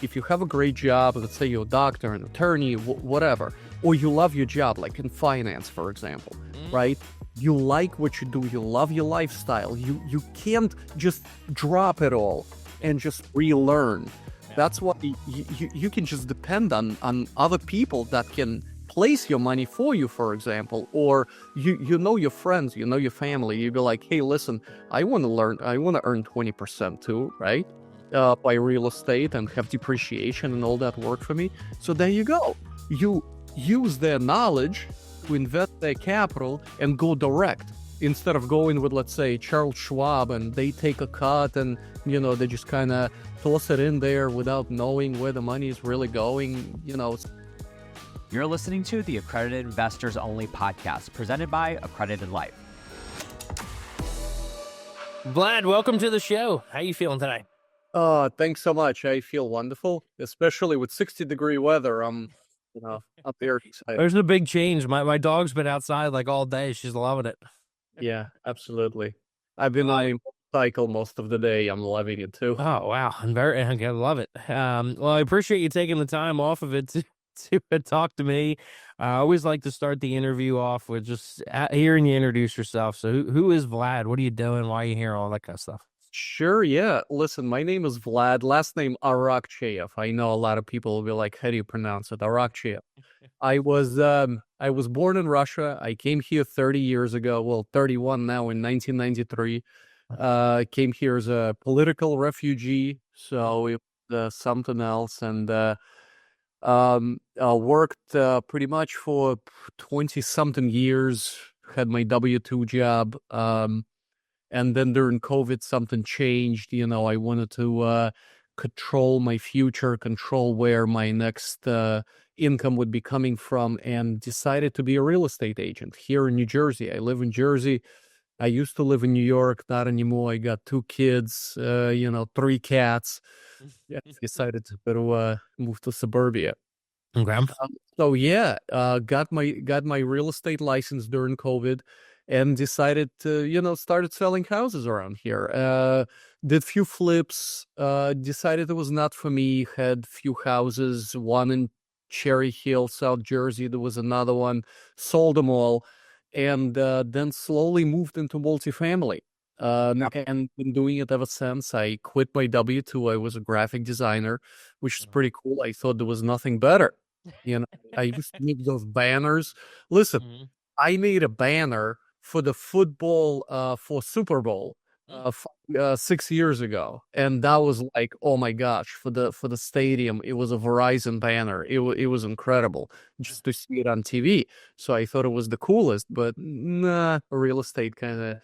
if you have a great job, let's say you're a doctor, an attorney, whatever, or you love your job, like in finance, for example, right? You like what you do, you love your lifestyle. You can't just drop it all and just relearn. That's why you can just depend on other people that can place your money for you, for example, or you know your friends, you know your family. You be like, hey, listen, I want to earn 20% too, right? By real estate and have depreciation and all that work for me. So there you go. You use their knowledge to invest their capital and go direct instead of going with, let's say, Charles Schwab, and they take a cut and, they just kind of toss it in there without knowing where the money is really going, You're listening to the Accredited Investors Only podcast presented by Accredited Life. Vlad, welcome to the show. How you feeling today? Thanks so much. I feel wonderful, especially with 60-degree weather. I'm, up there excited. There's a big change. My dog's been outside like all day. She's loving it. Yeah, absolutely. I've been on a motorcycle most of the day. I'm loving it too. Oh, wow. I love it. Well, I appreciate you taking the time off of it to talk to me. I always like to start the interview off with just hearing you introduce yourself. So who is Vlad? What are you doing? Why are you here? All that kind of stuff. Sure, yeah. Listen, my name is Vlad, last name Arakcheyev. I know a lot of people will be like, how do you pronounce it? Arakcheyev. I was born in Russia. I came here 30 years ago. Well, 31 now, in 1993. Came here as a political refugee, so it was something else, and worked pretty much for 20-something years, had my W-2 job. And then during COVID, something changed. I wanted to control my future, control where my next income would be coming from, and decided to be a real estate agent here in New Jersey. I live in Jersey. I used to live in New York, not anymore. I got 2 kids, 3 cats. Yeah, decided to move to suburbia. Okay. So yeah, got my real estate license during COVID, and decided to, started selling houses around here. Did few flips, decided it was not for me, had few houses, one in Cherry Hill, South Jersey. There was another one, sold them all, and then slowly moved into multifamily. And been doing it ever since. I quit my W-2. I was a graphic designer, which is pretty cool. I thought there was nothing better. I used to make those banners. Listen, I made a banner for the football, for Super Bowl, 6 years ago, and that was like, oh my gosh, for the stadium. It was a Verizon banner. It was incredible just to see it on TV. So I thought it was the coolest, but nah, real estate kind of,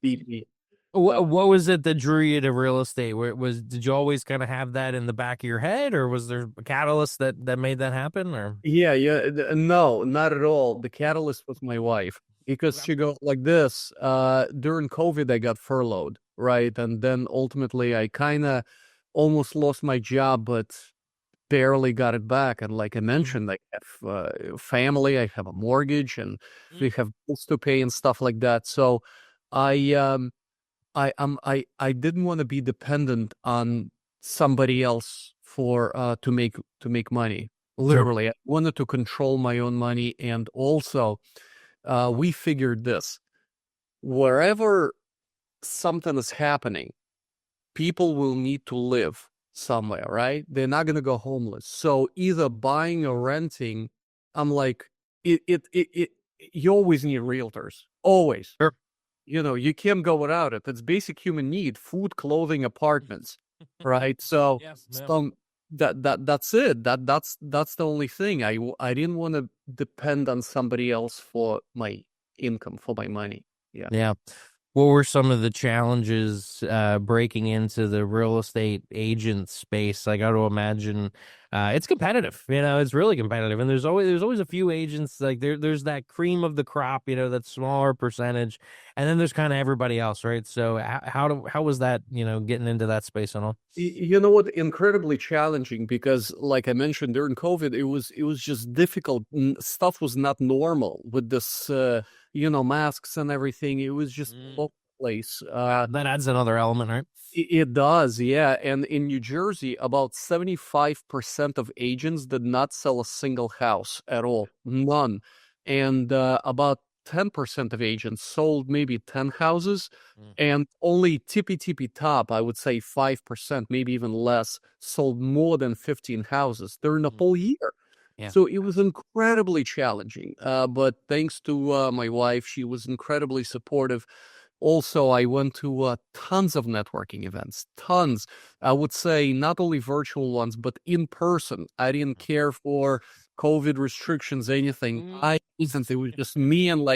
beat me. What was it that drew you to real estate? Did you always kind of have that in the back of your head, or was there a catalyst that made that happen? Or Yeah, no, not at all. The catalyst was my wife, because she goes like this. During COVID, I got furloughed, right? And then ultimately, I kind of almost lost my job, but barely got it back. And like I mentioned, I have family, I have a mortgage, and we have bills to pay and stuff like that. So I didn't want to be dependent on somebody else for to make money. Literally, I wanted to control my own money, and also we figured this: wherever something is happening, people will need to live somewhere, right? They're not going to go homeless. So either buying or renting, I'm like, you always need realtors, always. Sure. You can't go without it. It's basic human need: food, clothing, apartments, right? So, that's it. That's the only thing. I didn't want to depend on somebody else for my income, for my money. Yeah. Yeah. What were some of the challenges breaking into the real estate agent space? I got to imagine it's competitive. It's really competitive, and there's always a few agents. Like there's that cream of the crop, that smaller percentage, and then there's kind of everybody else, right? So how was that, getting into that space and all? You know what? Incredibly challenging, because, like I mentioned, during COVID, it was just difficult. Stuff was not normal with this, masks and everything. It was just place. That adds another element, right? It does, yeah. And in New Jersey, about 75% of agents did not sell a single house at all, none. And about 10% of agents sold maybe 10 houses, Mm. and only tippy top, I would say 5%, maybe even less, sold more than 15 houses during the whole year. Yeah. So it was incredibly challenging. But thanks to my wife, she was incredibly supportive. Also, I went to tons of networking events, tons. I would say not only virtual ones, but in person. I didn't care for COVID restrictions, anything. I wasn't. It was just me and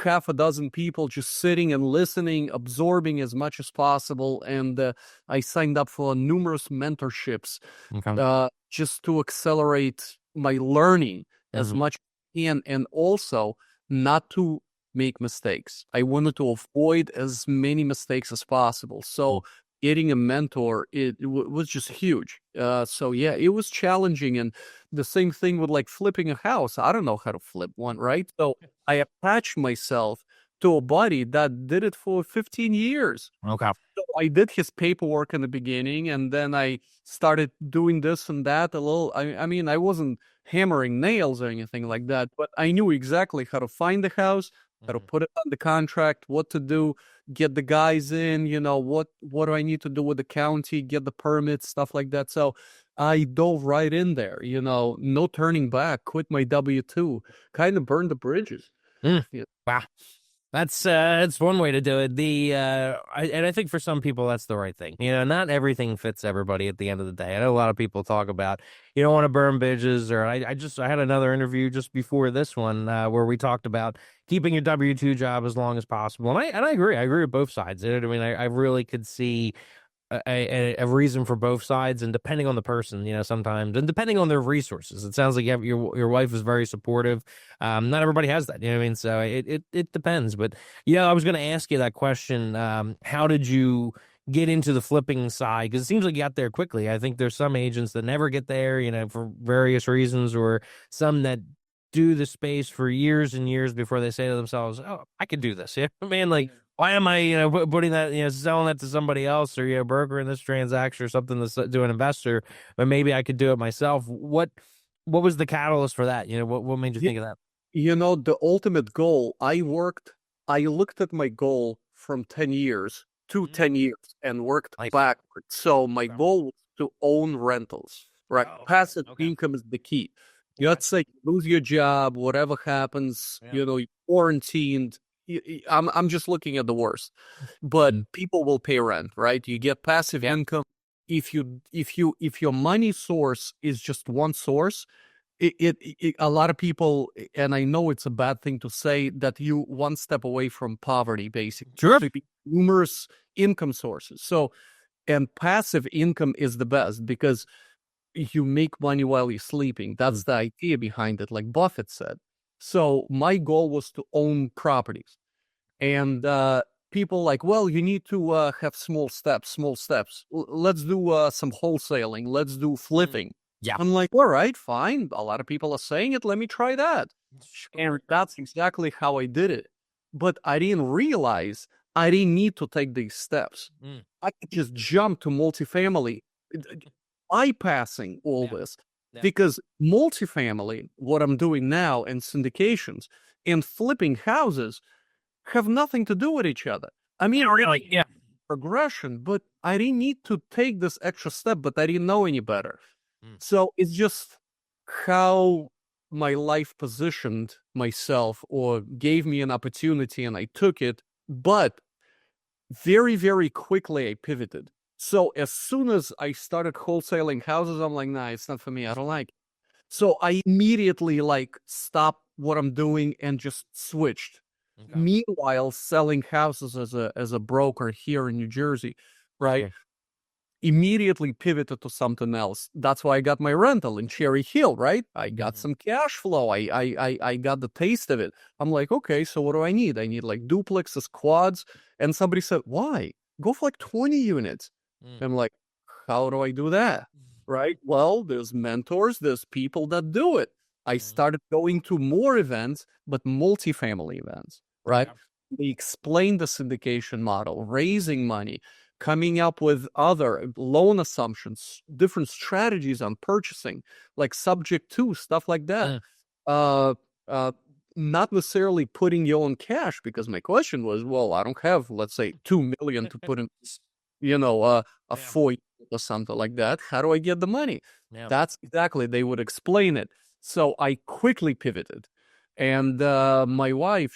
half a dozen people just sitting and listening, absorbing as much as possible. And I signed up for numerous mentorships Okay. just to accelerate my learning as Mhm. much as I can, and also not to make mistakes. I wanted to avoid as many mistakes as possible. Mm. So getting a mentor, was just huge. So yeah, it was challenging. And the same thing with like flipping a house. I don't know how to flip one, right? So I attached myself to a buddy that did it for 15 years. Okay. So I did his paperwork in the beginning, and then I started doing this and that a little. I mean, I wasn't hammering nails or anything like that, but I knew exactly how to find the house, how to put it on the contract, what to do, get the guys in, what do I need to do with the county, get the permits, stuff like that. So I dove right in there, no turning back, quit my W-2, kind of burned the bridges. Mm. Yeah. Wow. That's one way to do it. I think for some people that's the right thing. Not everything fits everybody at the end of the day. I know a lot of people talk about you don't want to burn bridges, or I had another interview just before this one where we talked about keeping your W-2 job as long as possible, and I agree. I agree with both sides. I mean, I really could see a reason for both sides, and depending on the person, sometimes, and depending on their resources. It sounds like your wife is very supportive. Not everybody has that, you know what I mean? So it depends. But I was going to ask you that question. How did you get into the flipping side? Because it seems like you got there quickly. I think there's some agents that never get there, for various reasons, or some that do the space for years and years before they say to themselves, "Oh, I could do this." Yeah, man, like, why am I, putting that, selling that to somebody else, or, brokering this transaction or something to an investor, but maybe I could do it myself. What was the catalyst for that? What made you think of that? The ultimate goal, I looked at my goal from 10 years to 10 years and worked Nice. backwards. So my goal was to own rentals, right? Oh, Passive okay. income is the key. Okay. Let's say you lose your job, whatever happens, Yeah. you're quarantined. I'm just looking at the worst, but people will pay rent, right? You get passive income. If your money source is just one source, a lot of people, and I know it's a bad thing to say, that you one step away from poverty, basically. Sure. So numerous income sources. So, and passive income is the best because you make money while you're sleeping. That's the idea behind it, like Buffett said. So my goal was to own properties. And people like, well, you need to have small steps. Let's do some wholesaling. Let's do flipping. Yeah. I'm like, all right, fine. A lot of people are saying it. Let me try that. And that's exactly how I did it. But I didn't realize I didn't need to take these steps. I could just jump to multifamily, bypassing all this. Yeah. Because multifamily, what I'm doing now, and syndications and flipping houses have nothing to do with each other. I mean, Really? Yeah. progression, but I didn't need to take this extra step, but I didn't know any better. So it's just how my life positioned myself or gave me an opportunity and I took it. But very, very quickly I pivoted. So as soon as I started wholesaling houses, I'm like, nah, it's not for me. I don't like it. So I immediately stopped what I'm doing and just switched. Okay. Meanwhile, selling houses as a broker here in New Jersey, right? Yeah. Immediately pivoted to something else. That's why I got my rental in Cherry Hill, right? I got some cash flow. I got the taste of it. I'm like, okay, so what do I need? I need like duplexes, quads. And somebody said, why? Go for like 20 units. I'm like, how do I do that? Right? Well, there's mentors, there's people that do it. I started going to more events, but multifamily events, right? they explain the syndication model, raising money, coming up with other loan assumptions, different strategies on purchasing, like subject to stuff like that. Mm. Uh, uh, Not necessarily putting your own cash, because my question was, well, I don't have, let's say, 2 million to put in, a Yeah. 4 or something like that. How do I get the money? Yeah. That's exactly, they would explain it. So I quickly pivoted. And my wife,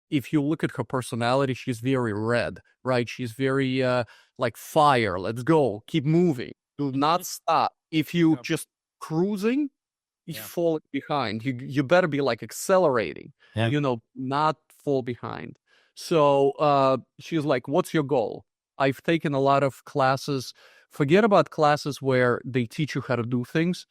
if you look at her personality, she's very red, right? She's very like fire. Let's go, keep moving, do not stop. If you Yep. just cruising, you Yeah. fall behind. You better be like accelerating, Yeah. not fall behind. So she's like, "What's your goal?" I've taken a lot of classes. Forget about classes where they teach you how to do things.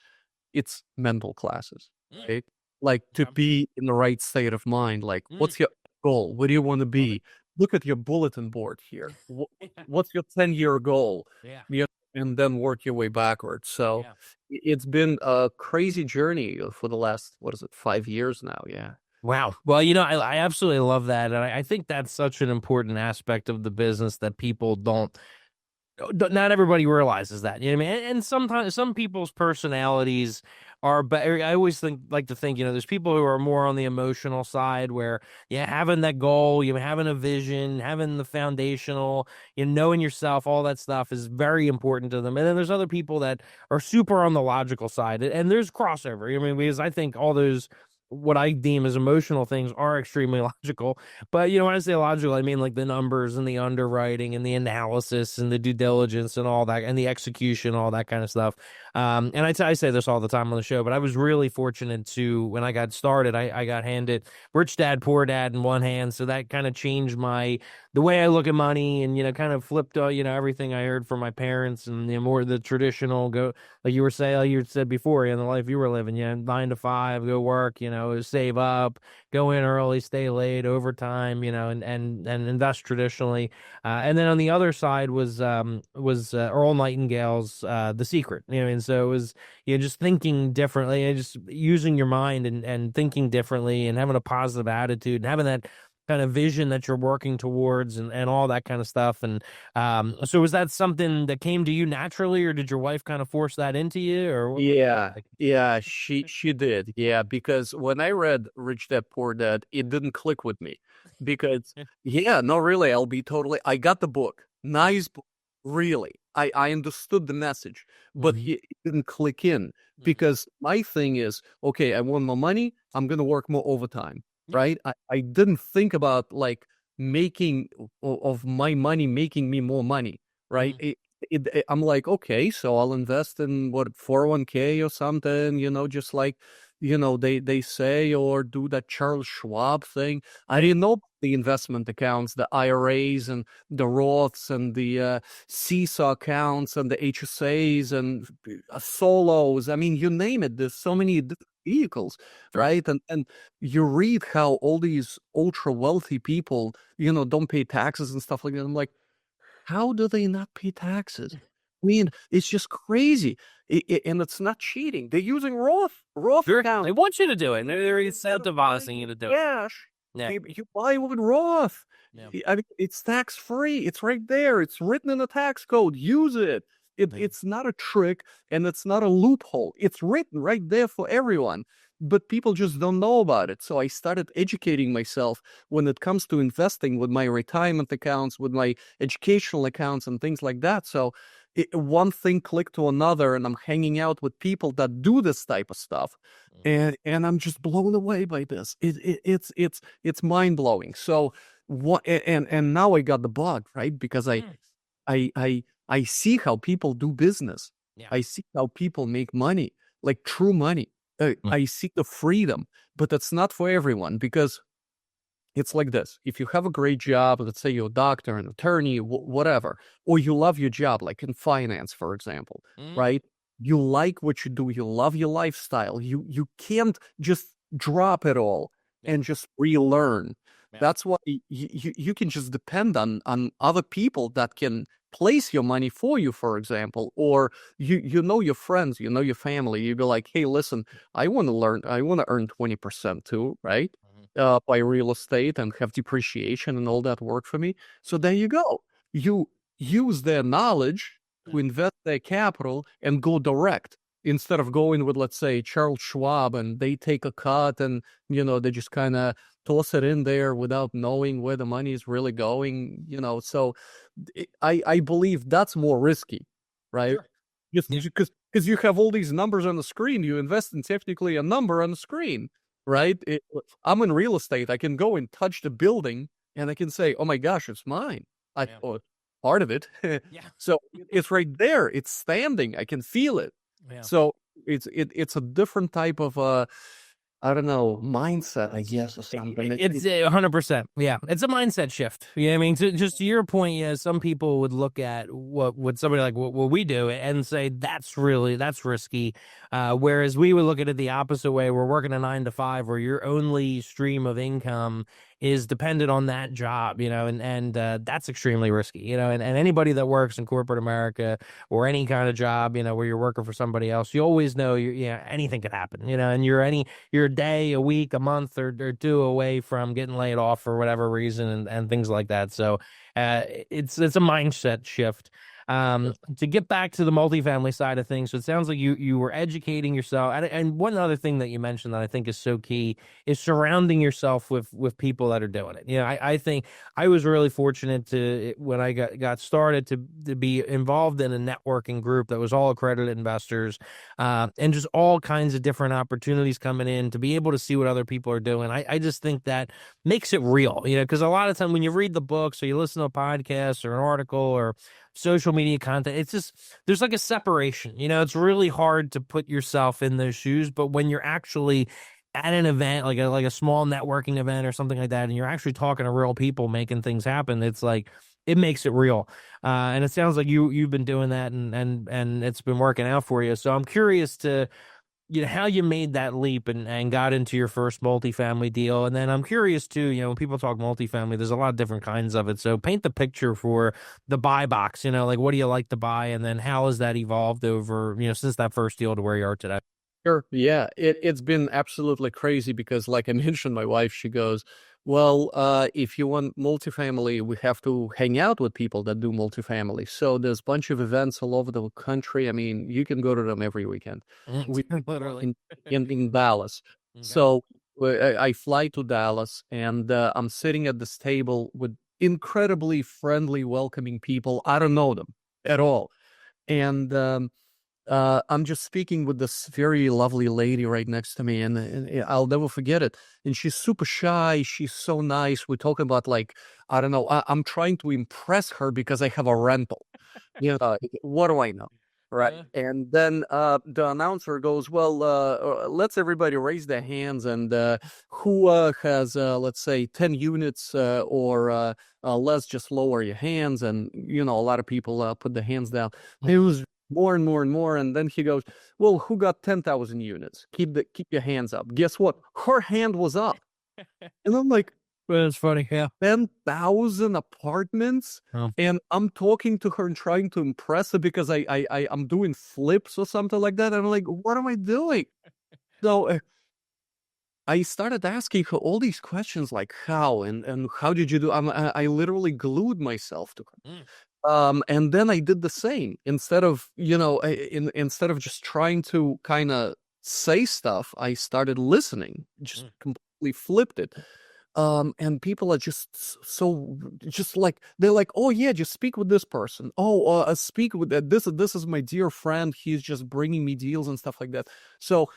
It's mental classes, Mm. right? Like to Okay. be in the right state of mind. Like, Mm. what's your goal? What do you want to Love it. be? Look at your bulletin board here. What's your 10-year goal? Yeah. And then work your way backwards. So Yeah. it's been a crazy journey for the last, what is it, 5 years now? Yeah. Wow. Well, I absolutely love that. And I think that's such an important aspect of the business that people don't, not everybody realizes that. You know what I mean? And sometimes some people's personalities are better. I always like to think, there's people who are more on the emotional side where, yeah, having that goal, having a vision, having the foundational, knowing yourself, all that stuff is very important to them. And then there's other people that are super on the logical side, and there's crossover. I mean, because I think all those, what I deem as emotional things are extremely logical. But when I say logical, I mean like the numbers and the underwriting and the analysis and the due diligence and all that, and the execution, all that kind of stuff. And I say this all the time on the show, but I was really fortunate to, when I got started, I got handed Rich Dad, Poor Dad in one hand. So that kind of changed the way I look at money, and, kind of flipped, everything I heard from my parents, and more the traditional like you said before, the life you were living, 9 to 5, go work, save up, go in early, stay late, overtime, and invest traditionally. And then on the other side was Earl Nightingale's The Secret, and so it was, just thinking differently, and just using your mind, and thinking differently, and having a positive attitude, and having that kind of vision that you're working towards, and all that kind of stuff. And so was that something that came to you naturally, or did your wife kind of force that into you, or what? Yeah, Like, yeah, she did. Yeah, because when I read Rich Dad Poor Dad, it didn't click with me. Because yeah. yeah, no, really, I got the book. Nice book. Really. I understood the message, but Mhm. it didn't click in, Mhm. because my thing is, okay, I want more money, I'm gonna work more overtime, Yeah. right? I didn't think about like making of my money making me more money, right? Mhm. I'm like, okay, so I'll invest in what, 401k or something, just like, they say, or do that Charles Schwab thing. I Yeah. didn't know the investment accounts, the IRAs and the Roths and the Seesaw accounts and the HSAs and solos. I mean, you name it. There's so many different vehicles, right? And you read how all these ultra wealthy people, don't pay taxes and stuff like that. I'm like, how do they not pay taxes? I mean, it's just crazy. And it's not cheating. They're using Roth Sure. They account. want you to do it. They're incentivizing you to do it. Cash. Yeah. You buy with Roth. Yeah. I mean, it's tax free. It's right there. It's written in the tax code. Use it. Yeah. It's not a trick, and it's not a loophole. It's written right there for everyone. But people just don't know about it. So I started educating myself when it comes to investing, with my retirement accounts, with my educational accounts, and things like that. So one thing clicked to another, and I'm hanging out with people that do this type of stuff, and I'm just blown away by this. It's mind blowing. So what? And now I got the bug, right? Because Mm. I see how people do business. Yeah. I see how people make money, like true money. Mm. I see the freedom, but that's not for everyone, because it's like this. If you have a great job, let's say you're a doctor, an attorney, whatever, or you love your job, like in finance, for example, Mm. right? You like what you do, you love your lifestyle. You can't just drop it all Yeah. and just relearn. Yeah. That's why you can just depend on other people that can place your money for you, for example, or you know your friends, your family. You be like, hey, listen, I want to learn, I want to earn 20% too, right? by real estate and have depreciation and all that work for me. So there you go. You use their knowledge to invest their capital and go direct instead of going with, let's say, Charles Schwab, and they take a cut and, they just kind of toss it in there without knowing where the money is really going, So I believe that's more risky, right? Sure. Just because you have all these numbers on the screen, you invest in technically a number on the screen, right? I'm in real estate. I can go and touch the building and I can say, oh my gosh, it's mine. Or part of it. So it's right there. It's standing. I can feel it. Yeah. So it's a different type of I don't know, mindset, I guess, or something. It's 100%. Yeah, it's a mindset shift. I mean, just to your point, some people would look at what somebody like what we do and say that's risky. Whereas we would look at it the opposite way. We're working a 9 to 5, where your only stream of income is dependent on that job, and that's extremely risky, and anybody that works in corporate America or any kind of job, where you're working for somebody else, you always know anything could happen, and you're a day, a week, a month, or two away from getting laid off for whatever reason, and things like that. So it's a mindset shift. To get back to the multifamily side of things, so it sounds like you were educating yourself, and one other thing that you mentioned that I think is so key is surrounding yourself with people that are doing it. I think I was really fortunate when I got started to be involved in a networking group that was all accredited investors, and just all kinds of different opportunities coming in to be able to see what other people are doing. I just think that makes it real, because a lot of time when you read the books or you listen to a podcast or an article or social media content, it's just, there's like a separation, it's really hard to put yourself in those shoes. But when you're actually at an event, like a small networking event or something like that, and you're actually talking to real people making things happen, it's like, it makes it real. And it sounds like you've been doing that and it's been working out for you. So I'm curious to, how you made that leap and got into your first multifamily deal. And then I'm curious too, when people talk multifamily, there's a lot of different kinds of it. So paint the picture for the buy box, like what do you like to buy? And then how has that evolved over, since that first deal to where you are today? Sure. Yeah, it's been absolutely crazy because, like I mentioned, my wife, she goes, well, if you want multifamily, we have to hang out with people that do multifamily. So there's a bunch of events all over the country. I mean, you can go to them every weekend. We Literally. in Dallas. Okay. So I fly to Dallas, and I'm sitting at this table with incredibly friendly, welcoming people. I don't know them at all. And I'm just speaking with this very lovely lady right next to me, and I'll never forget it. And she's super shy. She's so nice. We're talking about, like, I don't know. I'm trying to impress her because I have a rental. What do I know? Right. And then the announcer goes, well, let's everybody raise their hands, and who has, let's say, 10 units or less, just lower your hands. And, a lot of people put their hands down. It was more and more and more. And then he goes, well, who got 10,000 units? Keep your hands up. Guess what? Her hand was up. And I'm like, well, it's funny. Yeah. 10,000 apartments. Oh. And I'm talking to her and trying to impress her because I'm doing flips or something like that. And I'm like, what am I doing? So I started asking her all these questions, like how and how did you do? I literally glued myself to her. And then I did the same. Instead of, instead of just trying to kind of say stuff, I started listening, just completely flipped it. And people are just so, just like, they're like, oh yeah, just speak with this person. Oh, speak with that. This is my dear friend. He's just bringing me deals and stuff like that. So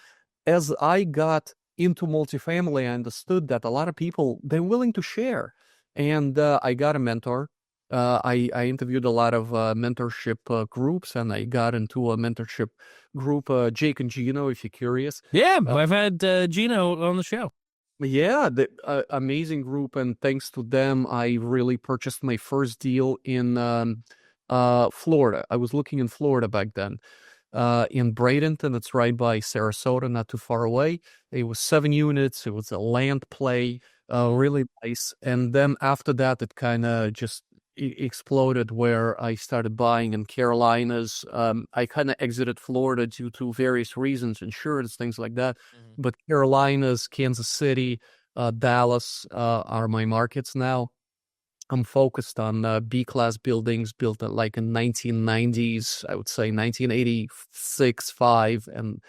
as I got into multifamily, I understood that a lot of people, they're willing to share. And I got a mentor. I interviewed a lot of mentorship groups, and I got into a mentorship group, Jake and Gino, if you're curious. Yeah, I've had Gino on the show. Yeah, the amazing group, and thanks to them, I really purchased my first deal in Florida. I was looking in Florida back then, in Bradenton. It's right by Sarasota, not too far away. It was 7 units. It was a land play, really nice. And then after that, it kind of just exploded, where I started buying in Carolinas. I kind of exited Florida due to various reasons, insurance, things like that. But Carolinas, Kansas City, Dallas are my markets now. I'm focused on B-class buildings built like in 1990s, I would say 1986, 5, and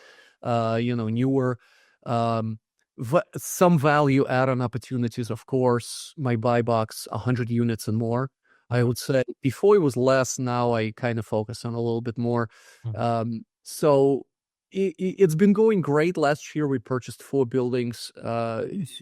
newer. Um, some value add-on opportunities, of course. My buy box, 100 units and more. I would say before it was less. Now I kind of focus on a little bit more. So it's been going great. Last year we purchased 4 buildings.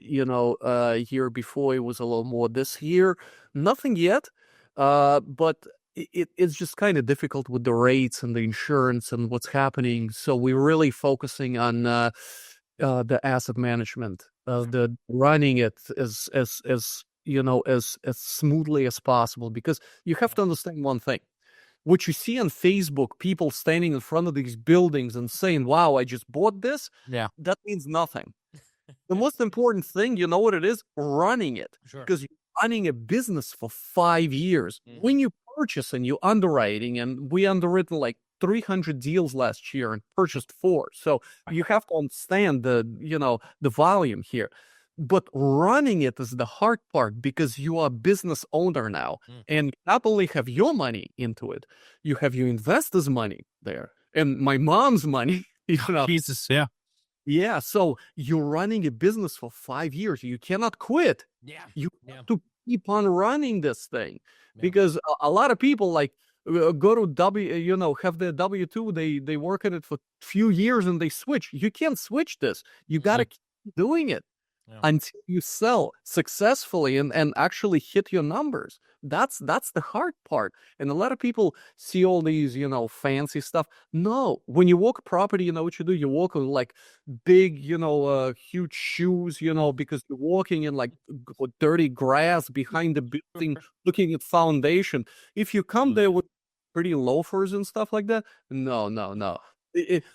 Year before it was a little more. This year, nothing yet. But it's just kind of difficult with the rates and the insurance and what's happening. So we're really focusing on the asset management, the running it as smoothly as possible. Because you have to understand one thing. What you see on Facebook, people standing in front of these buildings and saying, "Wow, I just bought this," that means nothing. The most important thing, you know what it is? Running it. Sure. Because you're running a business for 5 years. When you purchase and you underwriting, and we underwritten like 300 deals last year and purchased 4. So you have to understand the volume here. But running it is the hard part, because you are a business owner now. And not only have your money into it, you have your investors' money there. And my mom's money, Jesus, yeah. Yeah, so you're running a business for 5 years. You cannot quit. You have to keep on running this thing, because a lot of people like go to have their W-2. They work at it for a few years and they switch. You can't switch this. You got to keep doing it until you sell successfully and actually hit your numbers. That's the hard part. And a lot of people see all these, fancy stuff. No, when you walk property, you know what you do? You walk with like big, huge shoes, because you're walking in like dirty grass behind the building, looking at foundation. If you come there with pretty loafers and stuff like that, no.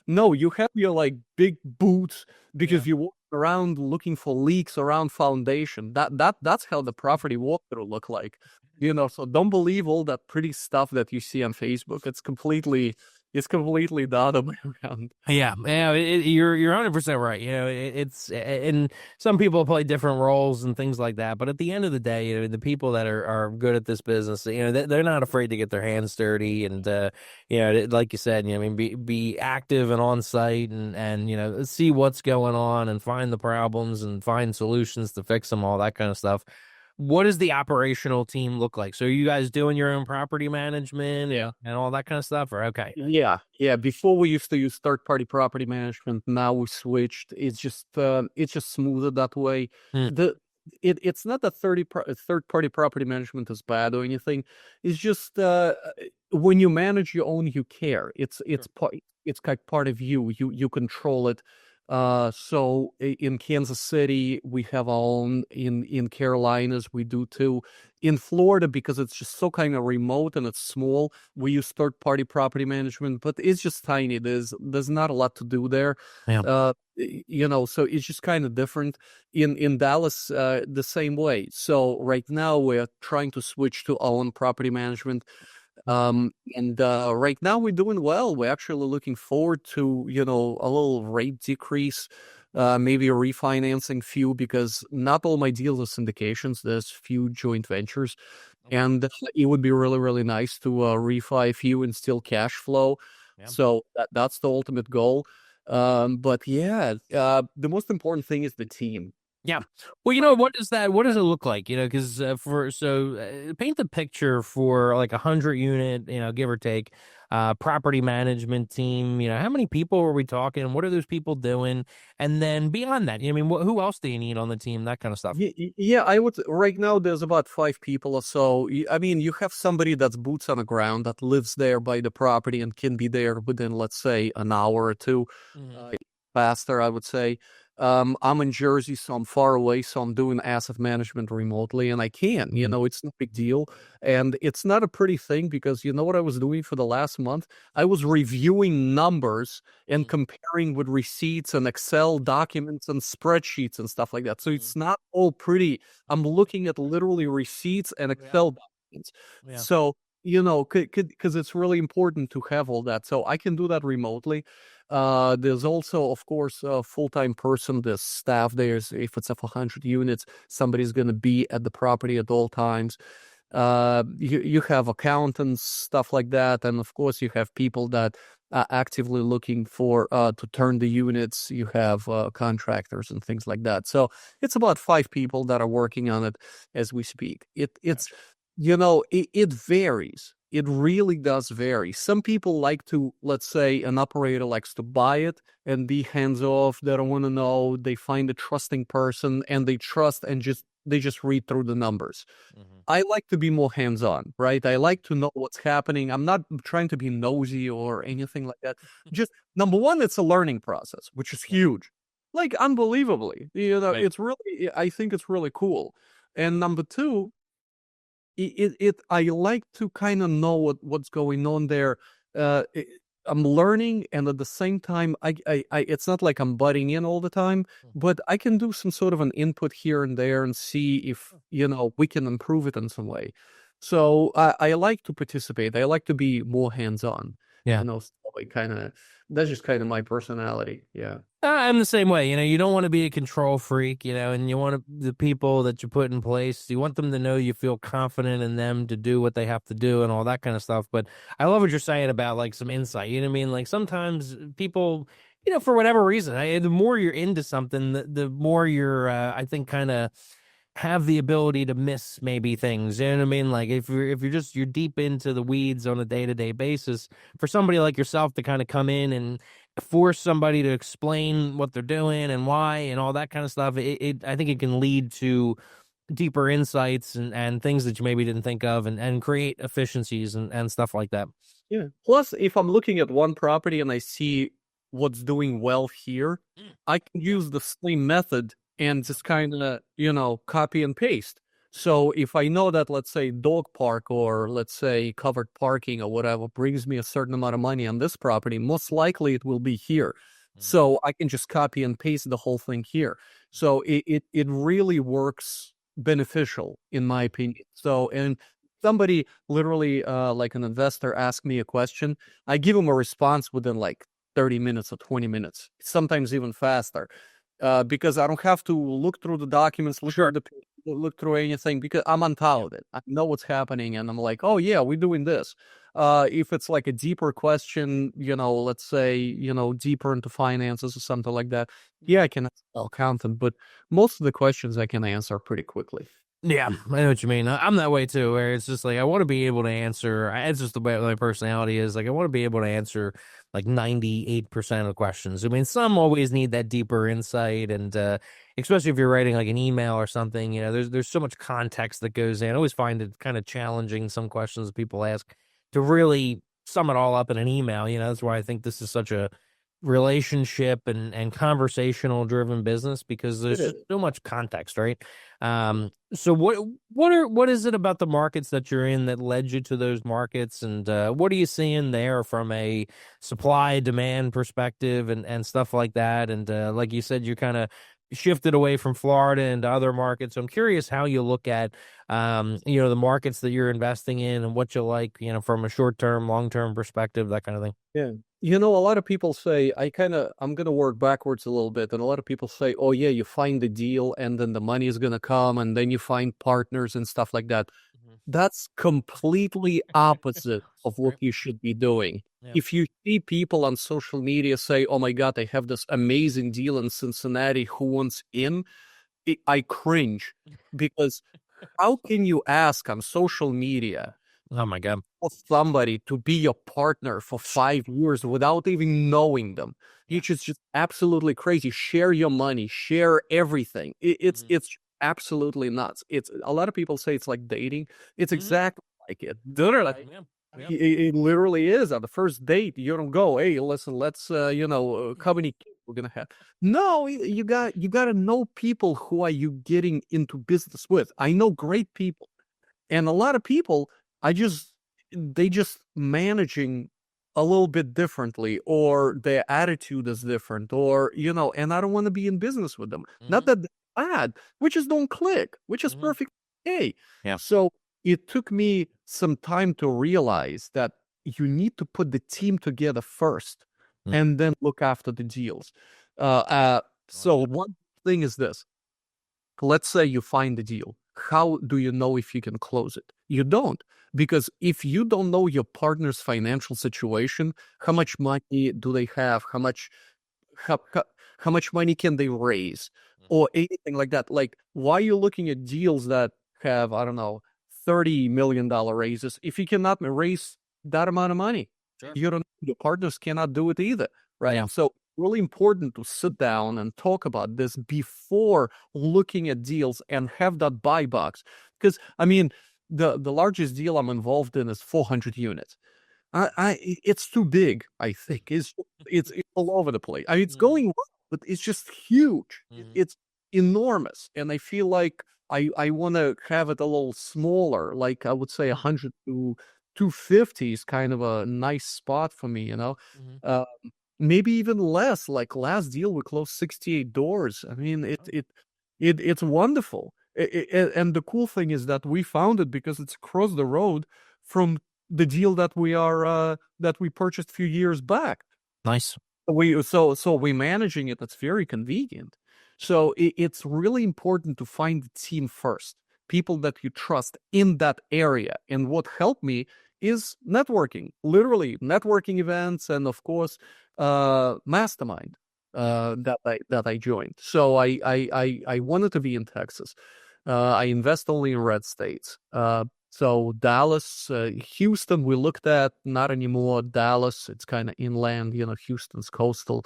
No, you have your like big boots, because you walk around looking for leaks around foundation. That's how the property walkthrough look like. So don't believe all that pretty stuff that you see on Facebook. It's completely the other way around. Yeah, you're 100% right. It's and some people play different roles and things like that. But at the end of the day, the people that are good at this business, they're not afraid to get their hands dirty, and like you said, be active and on site, and see what's going on and find the problems and find solutions to fix them, all that kind of stuff. What does the operational team look like? So are you guys doing your own property management and all that kind of stuff? Or okay. Yeah. Before we used to use third-party property management. Now we switched. It's just smoother that way. It's not that third-party property management is bad or anything. It's just when you manage your own, you care. It's like part of you. You control it. So in Kansas City, we have our own. In Carolinas, we do too. In Florida, because it's just so kind of remote and it's small, we use third-party property management, but it's just tiny. There's not a lot to do there. So it's just kind of different. In Dallas, the same way. So right now we're trying to switch to our own property management. Right now we're doing well. We're actually looking forward to, a little rate decrease, maybe a refinancing few, because not all my deals are syndications. There's few joint ventures, and it would be really, really nice to refi a few and still cash flow. So that's the ultimate goal. But the most important thing is the team. Yeah. Well, what does it look like? Because paint the picture for like 100 unit, give or take, property management team. How many people are we talking? What are those people doing? And then beyond that, who else do you need on the team? That kind of stuff. Yeah, I would. Right now, there's about 5 people or so. You have somebody that's boots on the ground that lives there by the property and can be there within, let's say, an hour or two. Faster, I would say. I'm in Jersey, so I'm far away, so I'm doing asset management remotely, and I can, it's no big deal. And it's not a pretty thing, because you know what I was doing for the last month? I was reviewing numbers and comparing with receipts and Excel documents and spreadsheets and stuff like that. So it's not all pretty. I'm looking at literally receipts and Excel documents. So because it's really important to have all that. So I can do that remotely. There's also, of course, a full-time person. There's staff. If it's of 100 units, somebody's going to be at the property at all times. You have accountants, stuff like that, and of course you have people that are actively looking for to turn the units. You have contractors and things like that. So it's about 5 people that are working on it as we speak. It varies. It really does vary. Some people like to, let's say, an operator likes to buy it and be hands off. They don't want to know. They find a trusting person and they trust and they just read through the numbers. I like to be more hands-on, right? I like to know what's happening. I'm not trying to be nosy or anything like that. Just number one, it's a learning process, which is huge. Like unbelievably. Right. I think it's really cool. And number two, I like to kind of know what's going on there. Uh, it, I'm learning, and at the same time, it's not like I'm butting in all the time, but I can do some sort of an input here and there and see if we can improve it in some way. So I like to participate. I like to be more hands-on. Yeah. So that's just kind of my personality. Yeah. I'm the same way. You don't want to be a control freak, and you want the people that you put in place, you want them to know you feel confident in them to do what they have to do and all that kind of stuff. But I love what you're saying about like some insight. You know what I mean? Like sometimes people, for whatever reason, the more you're into something, the more you're, I think, kind of have the ability to miss maybe things. You know what I mean? Like if you're deep into the weeds on a day-to-day basis, for somebody like yourself to kind of come in and force somebody to explain what they're doing and why and all that kind of stuff, I think it can lead to deeper insights and things that you maybe didn't think of and create efficiencies and stuff like that. Yeah. Plus, if I'm looking at one property and I see what's doing well here, I can use the same method and just kind of, copy and paste. So if I know that, let's say, dog park or let's say covered parking or whatever brings me a certain amount of money on this property, most likely it will be here. So I can just copy and paste the whole thing here. So it really works beneficial in my opinion. So, and somebody literally like an investor asked me a question, I give him a response within like 30 minutes or 20 minutes, sometimes even faster. Because I don't have to look through the documents, look through anything, because I'm on top of it. I know what's happening, and I'm like, oh yeah, we're doing this. If it's like a deeper question, let's say, deeper into finances or something like that, yeah, I can count them. But most of the questions I can answer pretty quickly. Yeah, I know what you mean. I'm that way too, where it's just like I want to be able to answer. It's just the way my personality is. Like I want to be able to answer like 98% of questions. I mean, some always need that deeper insight, and especially if you're writing like an email or something. There's so much context that goes in. I always find it kind of challenging some questions that people ask to really sum it all up in an email. That's why I think this is such a relationship and conversational driven business, because there's so much context, right? So what is it about the markets that you're in that led you to those markets, and what are you seeing there from a supply demand perspective and stuff like that? And like you said, you kind of shifted away from Florida into other markets. So I'm curious how you look at the markets that you're investing in and what you like, from a short-term, long-term perspective, that kind of thing. Yeah. A lot of people say, I'm going to work backwards a little bit. And a lot of people say, oh, yeah, you find the deal and then the money is going to come and then you find partners and stuff like that. That's completely opposite of what you should be doing. Yeah. If you see people on social media say, oh my God, I have this amazing deal in Cincinnati, who wants in? I cringe, because how can you ask on social media Oh my God. for somebody to be your partner for 5 years without even knowing them? It's just absolutely crazy. Share your money, share everything. It's absolutely nuts. It's a lot of people say it's like dating. It's exactly like it. Literally. It literally is. On the first date, you don't go, hey, listen, let's how many kids we're gonna have. No, you got to know people who are you getting into business with. I know great people, and a lot of people, they just managing a little bit differently, or their attitude is different, or and I don't want to be in business with them. Not that they're bad, we just don't click, which is perfect. Hey, Yeah. so it took me some time to realize that you need to put the team together first Mm. and then look after the deals. So one thing is this. Let's say you find a deal. How do you know if you can close it? You don't, because if you don't know your partner's financial situation, how much money do they have? How, how, how much money can they raise or anything like that? Like, why are you looking at deals that have, I don't know, $30 million raises if you cannot raise that amount of money? Sure. You don't, your partners cannot do it either, right? Yeah. So really important to sit down and talk about this before looking at deals and have that buy box. Because I mean, the largest deal I'm involved in is 400 units. It's too big. I think it's all over the place. I mean, it's going well, but it's just huge. It's enormous, and I feel like I want to have it a little smaller. Like I would say, 100 to 250 is kind of a nice spot for me. Uh, Maybe even less. Like last deal, we closed 68 doors. I mean, it's wonderful. And the cool thing is that we found it because it's across the road from the deal that we purchased a few years back. Nice. We managing it. That's very convenient. So it's really important to find the team first, people that you trust in that area. And what helped me is networking, literally networking events, and of course, mastermind that I joined. So I wanted to be in Texas. I invest only in red states. So Dallas, Houston, we looked at, not anymore. Dallas, it's kind of inland, Houston's coastal.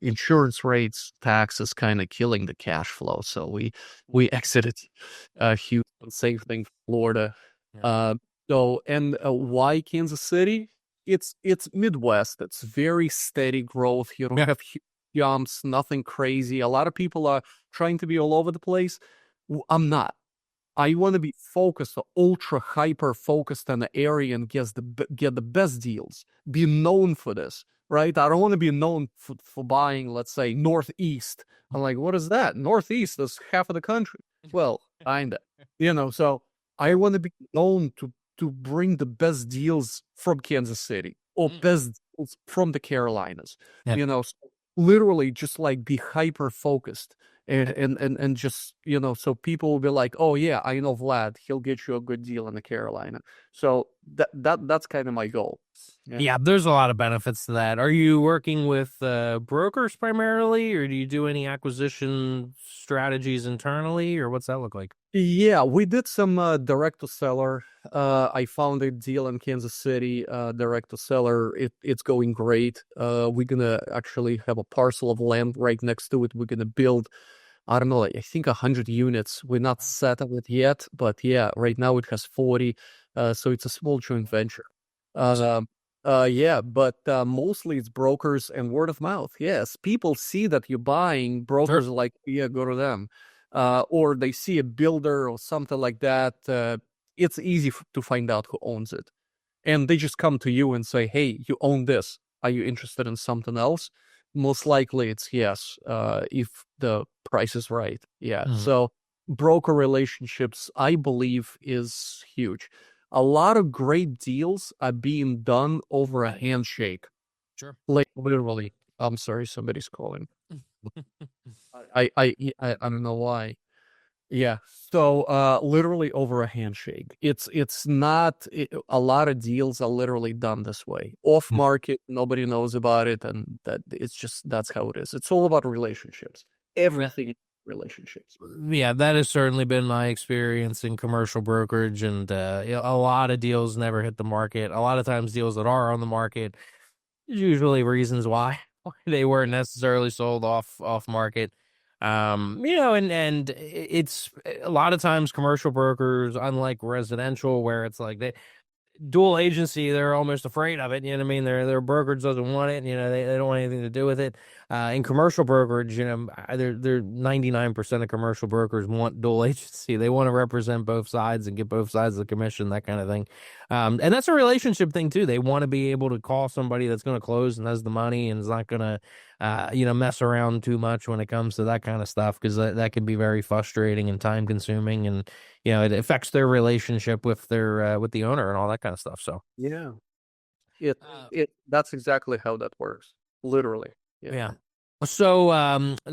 Insurance rates, taxes kind of killing the cash flow. So we exited Houston, same thing, Florida. Why Kansas City? It's Midwest. It's very steady growth. You don't have huge jumps, nothing crazy. A lot of people are trying to be all over the place. I'm not. I want to be focused, ultra hyper focused on the area and get the best deals. Be known for this, right? I don't want to be known for buying, let's say, Northeast. I'm like, what is that? Northeast is half of the country. Well, kinda, So I want to be known to bring the best deals from Kansas City or best deals from the Carolinas. Yeah. So literally just like be hyper focused. And just so people will be like, oh yeah, I know Vlad, he'll get you a good deal in the Carolina. So that's kind of my goal. Yeah, there's a lot of benefits to that. Are you working with brokers primarily, or do you do any acquisition strategies internally, or what's that look like? Yeah, we did some direct to seller. I found a deal in Kansas City, direct to seller. It's going great. We're gonna actually have a parcel of land right next to it. We're gonna build, I don't know, I think 100 units. We're not set on it yet, but yeah, right now it has 40. So it's a small joint venture. Yeah, but mostly it's brokers and word of mouth. Yes, people see that you're buying, brokers are like, yeah, go to them. Or they see a builder or something like that. It's easy to find out who owns it. And they just come to you and say, hey, you own this. Are you interested in something else? Most likely it's yes, if the price is right. Yeah. So broker relationships, I believe, is huge. A lot of great deals are being done over a handshake. Sure. Like literally. I'm sorry, somebody's calling. I don't know why. Yeah. So literally over a handshake. It's not a lot of deals are literally done this way. Off market, nobody knows about it, and that's how it is. It's all about relationships. Everything is relationships. Yeah, that has certainly been my experience in commercial brokerage, and a lot of deals never hit the market. A lot of times deals that are on the market, usually reasons why they weren't necessarily sold off market. And it's a lot of times commercial brokers, unlike residential, where it's like dual agency, they're almost afraid of it. You know what I mean? Their brokerage doesn't want it. They don't want anything to do with it. In commercial brokerage, they're 99% of commercial brokers want dual agency. They want to represent both sides and get both sides of the commission, that kind of thing. And that's a relationship thing too. They want to be able to call somebody that's going to close and has the money and is not going to, mess around too much when it comes to that kind of stuff, because that can be very frustrating and time consuming. And it affects their relationship with the owner and all that kind of stuff. So Yeah. It that's exactly how that works. Literally. Yeah. yeah. So,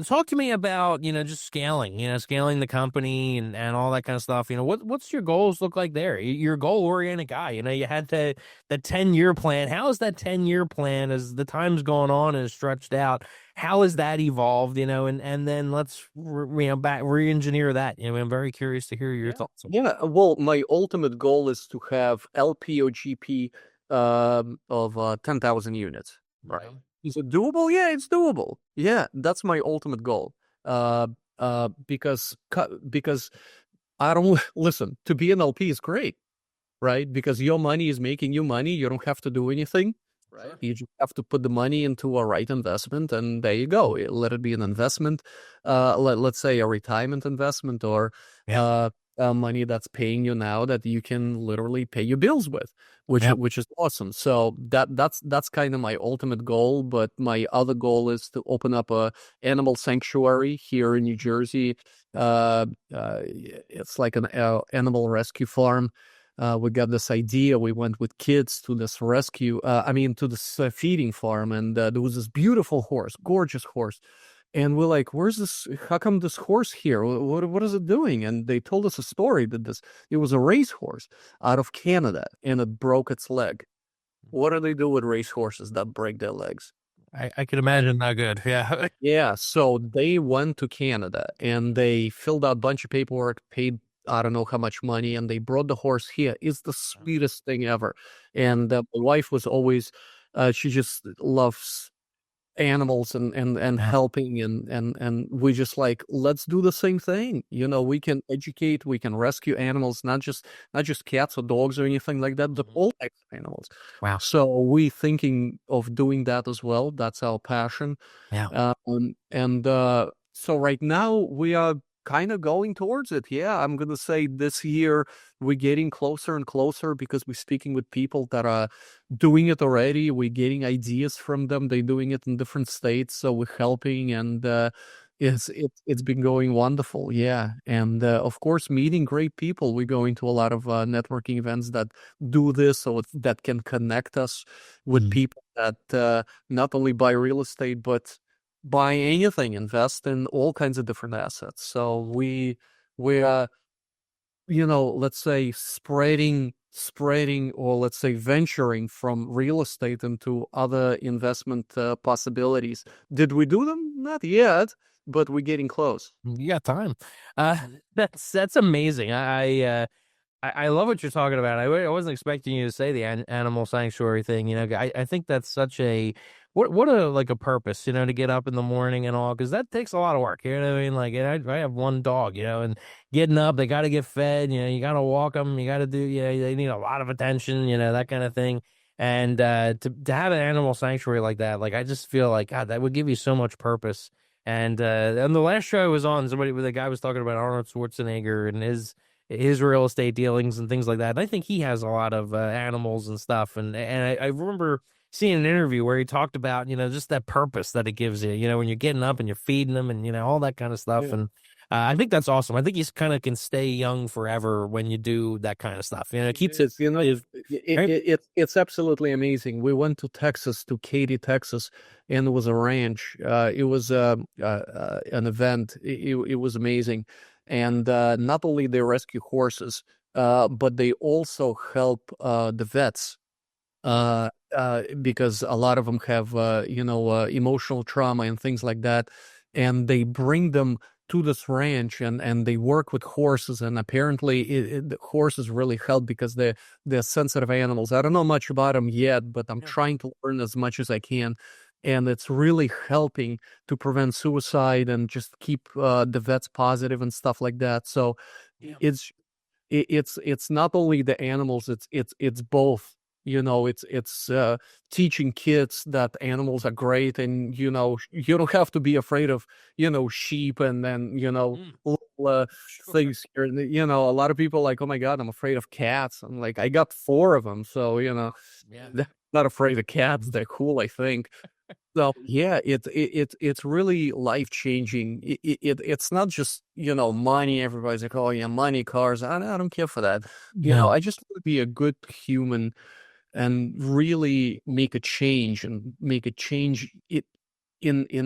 talk to me about, just scaling the company and all that kind of stuff. What's your goals look like there? You're a goal-oriented guy. You had the 10-year plan. How is that 10-year plan as the time's going on and is stretched out? How has that evolved, and then let's, back re-engineer that. I'm very curious to hear your Yeah. thoughts. Yeah. Well, my ultimate goal is to have LPOGP of 10,000 units. Right. Okay. Is it doable? Yeah, it's doable. Yeah, that's my ultimate goal. Because I don't listen, to be an LP is great, right? Because your money is making you money. You don't have to do anything. Right. Sure. You just have to put the money into a right investment, and there you go. Let it be an investment. Let's say a retirement investment, or Yeah. uh, money that's paying you now that you can literally pay your bills with, Yeah. which is awesome. So that's kind of my ultimate goal. But my other goal is to open up a animal sanctuary here in New Jersey. It's like an animal rescue farm. We got this idea. We went with kids to this to this feeding farm, and there was this beautiful horse, gorgeous horse. And we're like, "Where's this? How come this horse here? What is it doing?" And they told us a story that it was a racehorse out of Canada, and it broke its leg. What do they do with racehorses that break their legs? I can imagine not good. Yeah. Yeah, so they went to Canada and they filled out a bunch of paperwork, paid I don't know how much money, and they brought the horse here. It's the sweetest thing ever. And my wife was always, she just loves animals and Yeah. helping, and we just like, let's do the same thing. We can educate, we can rescue animals, not just cats or dogs or anything like that, but all types of animals. Wow. So we thinking of doing that as well. That's our passion. Yeah. So right now we are kind of going towards it. Yeah, I'm gonna say this year we're getting closer and closer because we're speaking with people that are doing it already. We're getting ideas from them. They're doing it in different states, so we're helping, and it's been going wonderful. Yeah, and of course, meeting great people. We're going to a lot of networking events that do this, so that can connect us with Mm. people that not only buy real estate but buy anything, invest in all kinds of different assets. So we let's say spreading, or let's say venturing from real estate into other investment possibilities. Did we do them? Not yet, but we're getting close. You got time. Uh, that's amazing. I love what you're talking about. I wasn't expecting you to say the animal sanctuary thing. I think that's such a what a like a purpose. To get up in the morning and all, because that takes a lot of work. You know what I mean? Like, and I have one dog. And getting up, they got to get fed. You got to walk them. You got to do. They need a lot of attention. That kind of thing. And to have an animal sanctuary like that, like I just feel like God, that would give you so much purpose. And the last show I was on, the guy was talking about Arnold Schwarzenegger and his real estate dealings and things like that. And I think he has a lot of animals and stuff. And I remember seeing an interview where he talked about, just that purpose that it gives you, when you're getting up and you're feeding them and, all that kind of stuff. Yeah. And I think that's awesome. I think you kind of can stay young forever when you do that kind of stuff. It keeps It's right? it's absolutely amazing. We went to Texas, to Katy, Texas, and it was a ranch. It was an event. It was amazing, and not only they rescue horses, but they also help the vets. Because a lot of them have emotional trauma and things like that, and they bring them to this ranch, and they work with horses, and apparently the horses really help because they're sensitive animals. I don't know much about them yet, but I'm Yeah. trying to learn as much as I can, and it's really helping to prevent suicide and just keep the vets positive and stuff like that. So Yeah. it's it's not only the animals, it's both. It's teaching kids that animals are great, and you don't have to be afraid of sheep, and then little, Sure. things here. And, a lot of people are like, oh my God, I'm afraid of cats. I'm like, I got 4 of them, so Yeah. they're not afraid of cats. They're cool, I think. So yeah, it's really life changing. It's not just money. Everybody's like, oh yeah, money, cars. I don't care for that. No, I just want to be a good human and really make a change in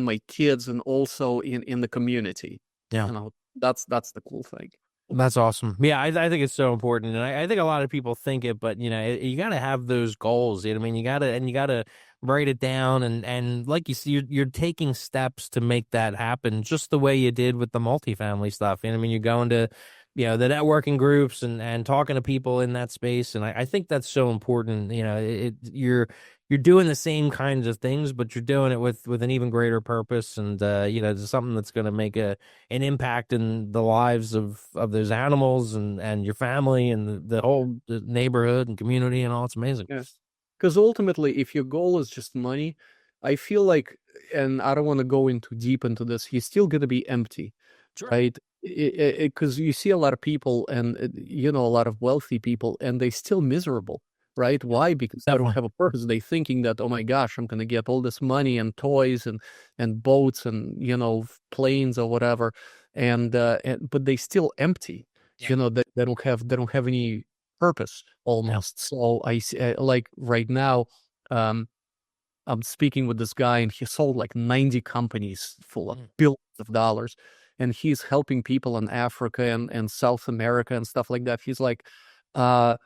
my kids and also in the community. yeah. That's the cool thing. That's awesome. Yeah, I think it's so important, and I think a lot of people think it, but you got to have those goals. You know what I mean? You got to write it down, and like you see, you're taking steps to make that happen, just the way you did with the multifamily stuff. You know what I mean? You're going to, the networking groups and talking to people in that space, and I think that's so important. You're doing the same kinds of things, but you're doing it with an even greater purpose, and it's something that's going to make an impact in the lives of those animals and your family and the whole neighborhood and community and all. It's amazing. Yes. Because ultimately, if your goal is just money, I feel like, and I don't want to go into deep into this, you're still going to be empty, Sure. right? Because you see a lot of people and, a lot of wealthy people, and they still miserable, right? Why? Because they don't Definitely. have a purpose. They thinking that, oh my gosh, I'm going to get all this money and toys and boats and, planes or whatever. But they still empty, Yeah. they don't have any purpose Yeah. almost. So I see, like right now, um, I'm speaking with this guy, and he sold like 90 companies full of Mm. billions of dollars, and he's helping people in Africa and South America and stuff like that. He's like, uh,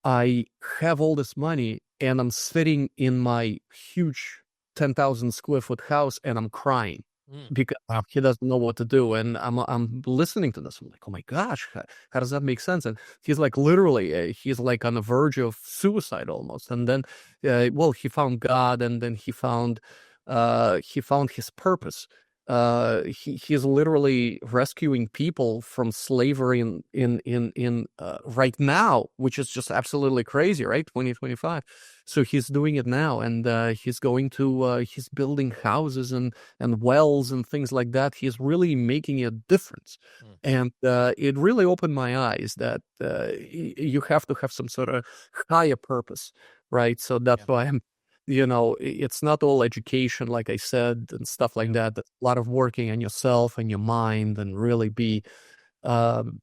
I have all this money, and I'm sitting in my huge 10,000 square foot house, and I'm crying Mm. because Wow. he doesn't know what to do. And I'm listening to this. I'm like, oh my gosh, how does that make sense? And he's like, literally, he's like on the verge of suicide almost. And then, well, he found God, and then he found his purpose. He's literally rescuing people from slavery in right now, which is just absolutely crazy, right? 2025. So he's doing it now, and he's building houses and wells and things like that. He's really making a difference. Mm. And it really opened my eyes that you have to have some sort of higher purpose, right? So that's Yeah. why it's not all education, like I said, and stuff like Yeah. that. That's a lot of working on yourself and your mind, and really be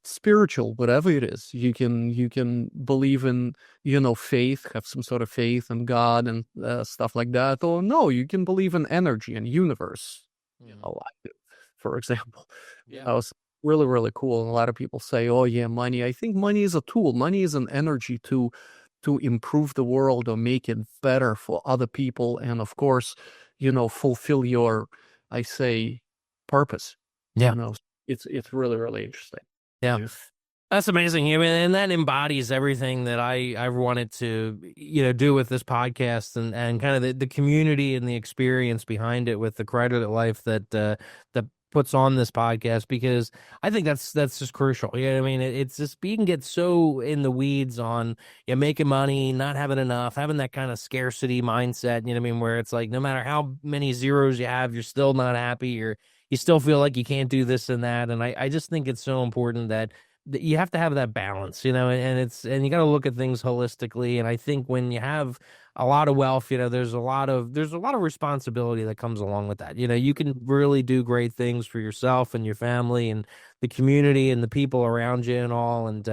spiritual, whatever it is. You can believe in faith, have some sort of faith in God and stuff like that, or no, you can believe in energy and universe. Mhm. I do, for example. Yeah. It's really, really cool. And a lot of people say, oh yeah, money. I think money is a tool. Money is an energy to improve the world or make it better for other people, and of course, fulfill your, I say, purpose. Yeah. you know it's really, really interesting. Yeah. Yeah. That's amazing. I mean, and that embodies everything that I wanted to, do with this podcast and kind of the community and the experience behind it with the Credit Life that puts on this podcast, because I think that's just crucial. You know what I mean? It's just, you can get so in the weeds on making money, not having enough, having that kind of scarcity mindset, you know what I mean, where it's like no matter how many zeros you have, you're still not happy, or you still feel like you can't do this and that. And I just think it's so important that you have to have that balance, and you got to look at things holistically. And I think when you have a lot of wealth, there's a lot of responsibility that comes along with that. You can really do great things for yourself and your family and the community and the people around you and all. And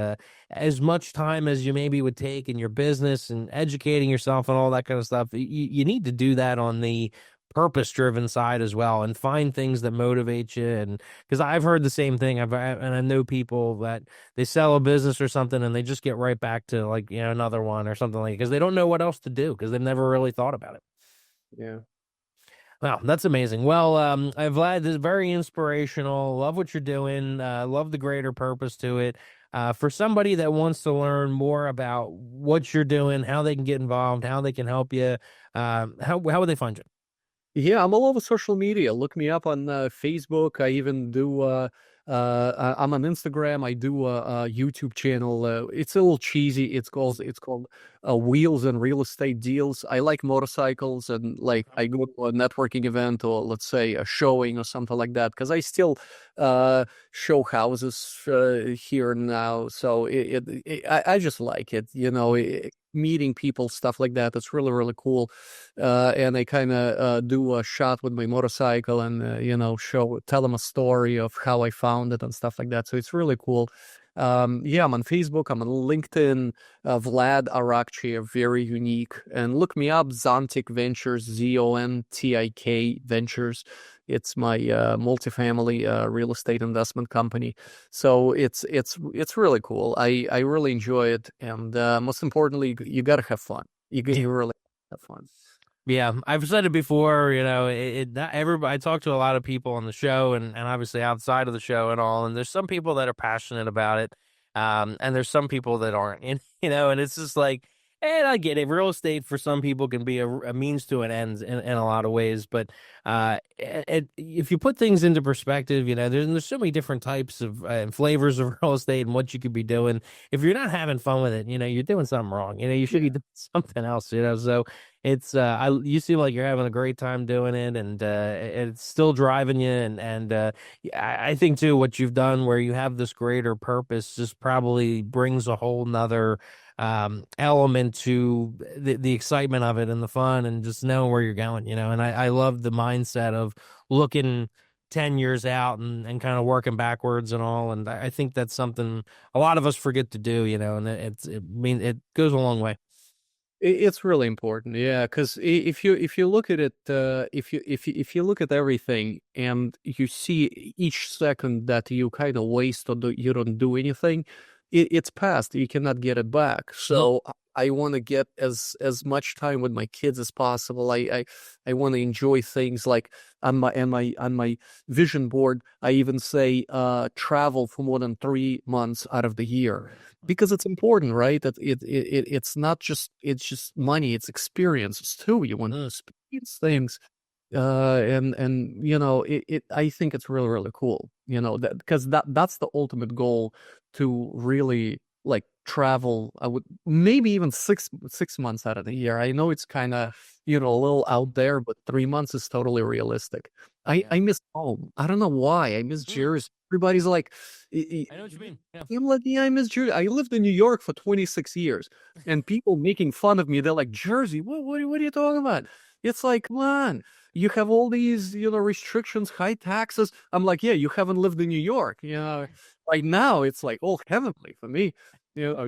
as much time as you maybe would take in your business and educating yourself and all that kind of stuff, you need to do that on the purpose driven side as well, and find things that motivate you. And because I've heard the same thing, and I know people that they sell a business or something and they just get right back to like another one or something, like, because they don't know what else to do because they've never really thought about it. Yeah. Wow, that's amazing. Well, Vlad, this is very inspirational. Love what you're doing. Love the greater purpose to it. For somebody that wants to learn more about what you're doing, how they can get involved, how they can help you, how would they find you? Yeah, I'm all over social media. Look me up on Facebook. I even do. I'm on Instagram. I do a YouTube channel. It's a little cheesy. It's called wheels and real estate deals. I like motorcycles, and like I go to a networking event or let's say a showing or something like that because I still show houses here now. So I just like it, meeting people, stuff like that. It's really, really cool. And I kind of do a shot with my motorcycle and, tell them a story of how I found it and stuff like that. So it's really cool. Yeah, I'm on Facebook, I'm on LinkedIn, Vlad Arakcheyev, very unique. And look me up, Zontic Ventures, Zontik Ventures. It's my multifamily real estate investment company. So it's really cool. I really enjoy it, and most importantly, you gotta have fun. You really have fun. Yeah, I've said it before, not everybody, I talk to a lot of people on the show and obviously outside of the show and all, and there's some people that are passionate about it, and there's some people that aren't, and it's just like, and I get it, real estate for some people can be a means to an end in a lot of ways, but if you put things into perspective, there's so many different types of flavors of real estate and what you could be doing. If you're not having fun with it, you're doing something wrong. You should be doing something else, so it's you seem like you're having a great time doing it, and it's still driving you, and I think too what you've done where you have this greater purpose just probably brings a whole nother element to the excitement of it and the fun and just knowing where you're going, and I love the mindset of looking 10 years out and kind of working backwards and all, and I think that's something a lot of us forget to do, and it goes a long way. It's really important, yeah, because if you look at it, if you look at everything and you see each second that you kind of waste or you don't do anything, it's past. You cannot get it back. So I want to get as much time with my kids as possible. I want to enjoy things like on my vision board. I even say travel for more than 3 months out of the year. Because it's important, right? That it's not just money, it's experiences too. You want to experience things, and I think it's really, really cool. That because that's the ultimate goal, to really like travel. I would maybe even six months out of the year. I know it's kind of a little out there, but 3 months is totally realistic. I miss home. I don't know why. I miss Jersey. Everybody's like, I know what you mean. Yeah. I'm like, yeah, I miss Jersey. I lived in New York for 26 years, and people making fun of me. They're like, Jersey, what are you talking about? It's like, come on, you have all these, restrictions, high taxes. I'm like, yeah, you haven't lived in New York. Right now it's like, oh, heavenly for me.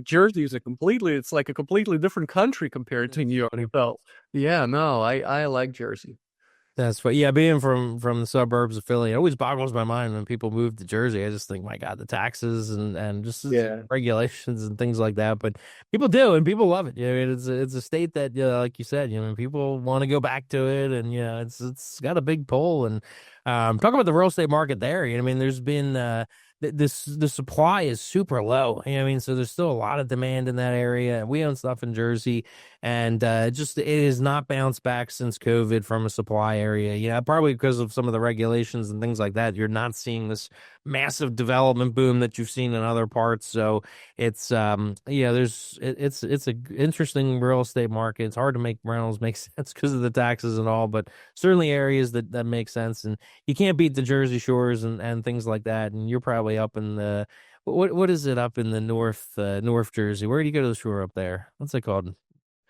Jersey is it's like a completely different country compared to New York. So, yeah, no, I like Jersey. That's what, yeah, being from the suburbs of Philly, it always boggles my mind when people move to Jersey. I just think, my God, the taxes and just regulations and things like that. But people do, and people love it. It's a state that, like you said, people want to go back to it, and it's got a big pull. And talking about the real estate market there, there's been the supply is super low. So there's still a lot of demand in that area. We own stuff in Jersey, and it has not bounced back since COVID from a supply area. Probably because of some of the regulations and things like that. You're not seeing this massive development boom that you've seen in other parts. So it's it's a interesting real estate market. It's hard to make rentals make sense because of the taxes and all, but certainly areas that make sense. And you can't beat the Jersey Shores and things like that. And you're probably up in the what is it up in the North Jersey? Where do you go to the shore up there? What's it called?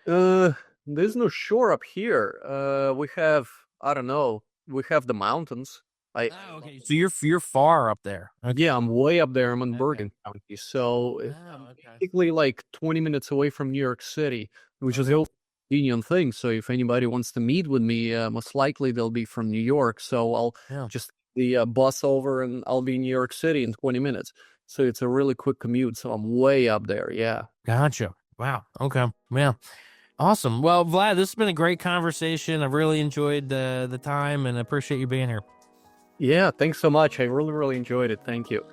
There's no shore up here. We have, I don't know, we have the mountains. Okay. So you're far up there. Okay. Yeah, I'm way up there. I'm in Bergen County, so it's basically like 20 minutes away from New York City, which is the convenient thing. So if anybody wants to meet with me, most likely they'll be from New York. So I'll just the bus over, and I'll be in New York City in 20 minutes. So it's a really quick commute. So I'm way up there. Yeah. Gotcha. Wow. Okay. Yeah. Awesome. Well, Vlad, this has been a great conversation. I've really enjoyed the time, and I appreciate you being here. Yeah, thanks so much. I really, really enjoyed it. Thank you.